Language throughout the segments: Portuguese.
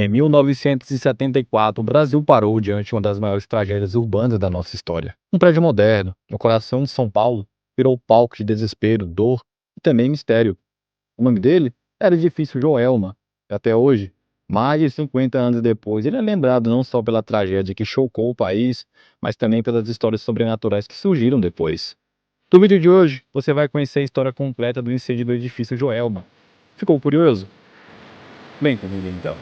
Em 1974, o Brasil parou diante de uma das maiores tragédias urbanas da nossa história. Um prédio moderno, no coração de São Paulo, virou palco de desespero, dor e também mistério. O nome dele era Edifício Joelma. E até hoje, mais de 50 anos depois, ele é lembrado não só pela tragédia que chocou o país, mas também pelas histórias sobrenaturais que surgiram depois. No vídeo de hoje, você vai conhecer a história completa do incêndio do Edifício Joelma. Ficou curioso? Vem comigo então.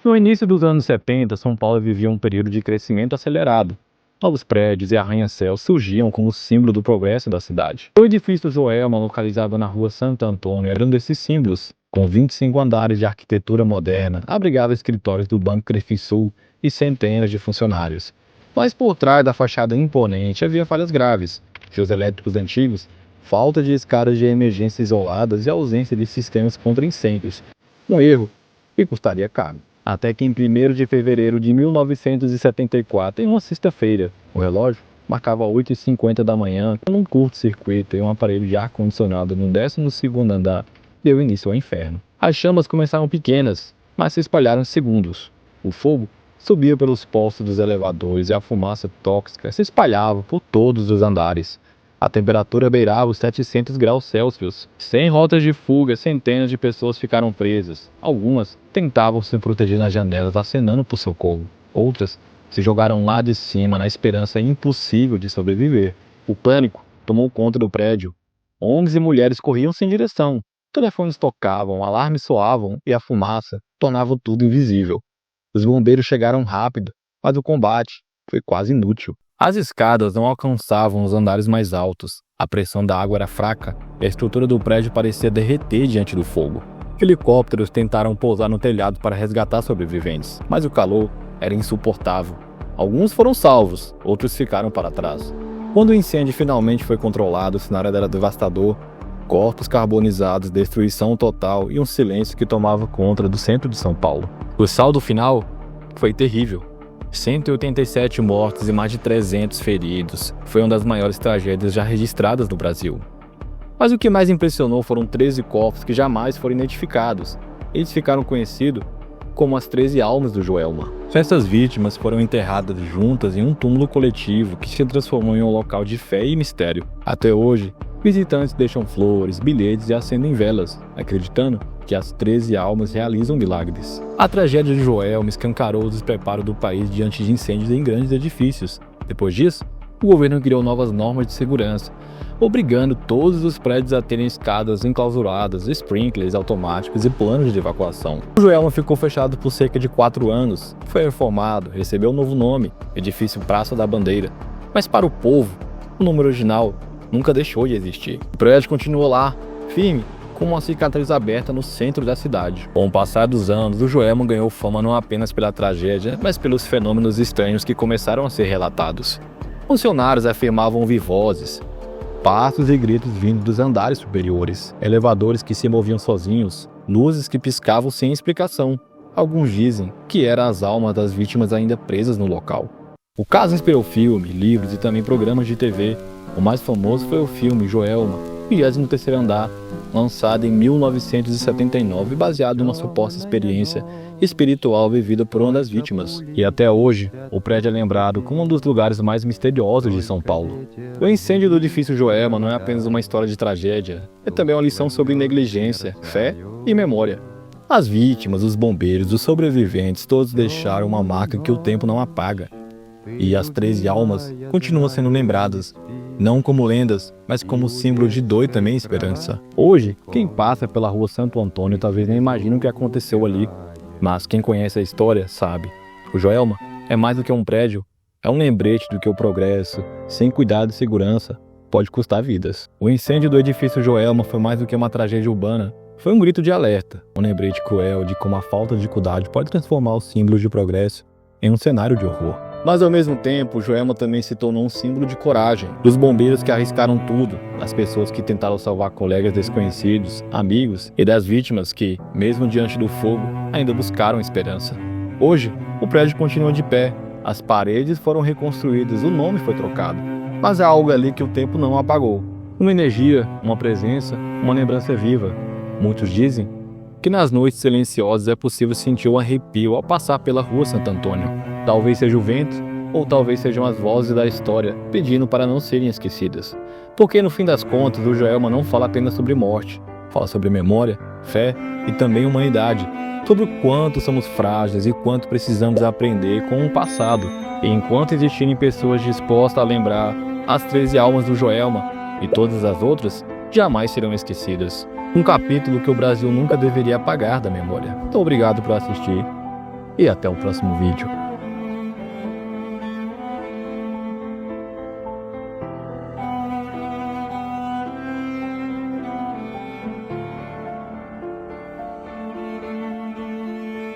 No início dos anos 70, São Paulo vivia um período de crescimento acelerado. Novos prédios e arranha-céus surgiam como símbolo do progresso da cidade. O edifício Joelma, localizado na rua Santo Antônio, era um desses símbolos. Com 25 andares de arquitetura moderna, abrigava escritórios do Banco Crefisul e centenas de funcionários. Mas por trás da fachada imponente havia falhas graves. Fios elétricos antigos, falta de escadas de emergência isoladas e ausência de sistemas contra incêndios. Um erro que custaria caro. Até que em 1º de fevereiro de 1974, em uma sexta-feira, o relógio marcava 8h50 da manhã, quando um curto-circuito em um aparelho de ar-condicionado no 12º andar deu início ao inferno. As chamas começaram pequenas, mas se espalharam em segundos. O fogo subia pelos postes dos elevadores e a fumaça tóxica se espalhava por todos os andares. A temperatura beirava os 700 graus Celsius. Sem rotas de fuga, centenas de pessoas ficaram presas. Algumas tentavam se proteger nas janelas, acenando por socorro. Outras se jogaram lá de cima, na esperança impossível de sobreviver. O pânico tomou conta do prédio. Homens e mulheres corriam sem direção. Telefones tocavam, alarmes soavam e a fumaça tornava tudo invisível. Os bombeiros chegaram rápido, mas o combate foi quase inútil. As escadas não alcançavam os andares mais altos, a pressão da água era fraca e a estrutura do prédio parecia derreter diante do fogo. Helicópteros tentaram pousar no telhado para resgatar sobreviventes, mas o calor era insuportável. Alguns foram salvos, outros ficaram para trás. Quando o incêndio finalmente foi controlado, o cenário era devastador. Corpos carbonizados, destruição total e um silêncio que tomava conta do centro de São Paulo. O saldo final foi terrível. 187 mortos e mais de 300 feridos. Foi uma das maiores tragédias já registradas no Brasil. Mas o que mais impressionou foram 13 corpos que jamais foram identificados. Eles ficaram conhecidos como as 13 almas do Joelma. Essas vítimas foram enterradas juntas em um túmulo coletivo que se transformou em um local de fé e mistério. Até hoje, visitantes deixam flores, bilhetes e acendem velas, acreditando que as 13 almas realizam milagres. A tragédia de Joelma escancarou o despreparo do país diante de incêndios em grandes edifícios. Depois disso, o governo criou novas normas de segurança, obrigando todos os prédios a terem escadas enclausuradas, sprinklers automáticos e planos de evacuação. O Joelma ficou fechado por cerca de 4 anos, foi reformado, recebeu um novo nome, Edifício Praça da Bandeira. Mas para o povo, o nome original nunca deixou de existir. O prédio continuou lá, firme, com uma cicatriz aberta no centro da cidade. Com o passar dos anos, o Joelma ganhou fama não apenas pela tragédia, mas pelos fenômenos estranhos que começaram a ser relatados. Funcionários afirmavam ouvir vozes, passos e gritos vindo dos andares superiores, elevadores que se moviam sozinhos, luzes que piscavam sem explicação. Alguns dizem que eram as almas das vítimas ainda presas no local. O caso inspirou filme, livros e também programas de TV. O mais famoso foi o filme Joelma, 23º Andar, lançado em 1979, baseado em uma suposta experiência espiritual vivida por uma das vítimas. E até hoje, o prédio é lembrado como um dos lugares mais misteriosos de São Paulo. O incêndio do edifício Joelma não é apenas uma história de tragédia, é também uma lição sobre negligência, fé e memória. As vítimas, os bombeiros, os sobreviventes, todos deixaram uma marca que o tempo não apaga. E as 13 almas continuam sendo lembradas, não como lendas, mas como símbolo de dor e também esperança. Hoje, quem passa pela rua Santo Antônio talvez nem imagine o que aconteceu ali, mas quem conhece a história sabe. O Joelma é mais do que um prédio, é um lembrete do que o progresso, sem cuidado e segurança, pode custar vidas. O incêndio do edifício Joelma foi mais do que uma tragédia urbana, foi um grito de alerta, um lembrete cruel de como a falta de cuidado pode transformar os símbolos de progresso em um cenário de horror. Mas ao mesmo tempo, o Joelma também se tornou um símbolo de coragem, dos bombeiros que arriscaram tudo, das pessoas que tentaram salvar colegas desconhecidos, amigos e das vítimas que, mesmo diante do fogo, ainda buscaram esperança. Hoje, o prédio continua de pé, As paredes foram reconstruídas, o nome foi trocado, mas há algo ali que o tempo não apagou. Uma energia, uma presença, uma lembrança viva. Muitos dizem que nas noites silenciosas é possível sentir um arrepio ao passar pela rua Santo Antônio. Talvez seja o vento, ou talvez sejam as vozes da história pedindo para não serem esquecidas. Porque no fim das contas, o Joelma não fala apenas sobre morte, fala sobre memória, fé e também humanidade, sobre o quanto somos frágeis e quanto precisamos aprender com o passado. E enquanto existirem pessoas dispostas a lembrar, as 13 almas do Joelma e todas as outras jamais serão esquecidas. Um capítulo que o Brasil nunca deveria apagar da memória. Muito obrigado por assistir e até o próximo vídeo.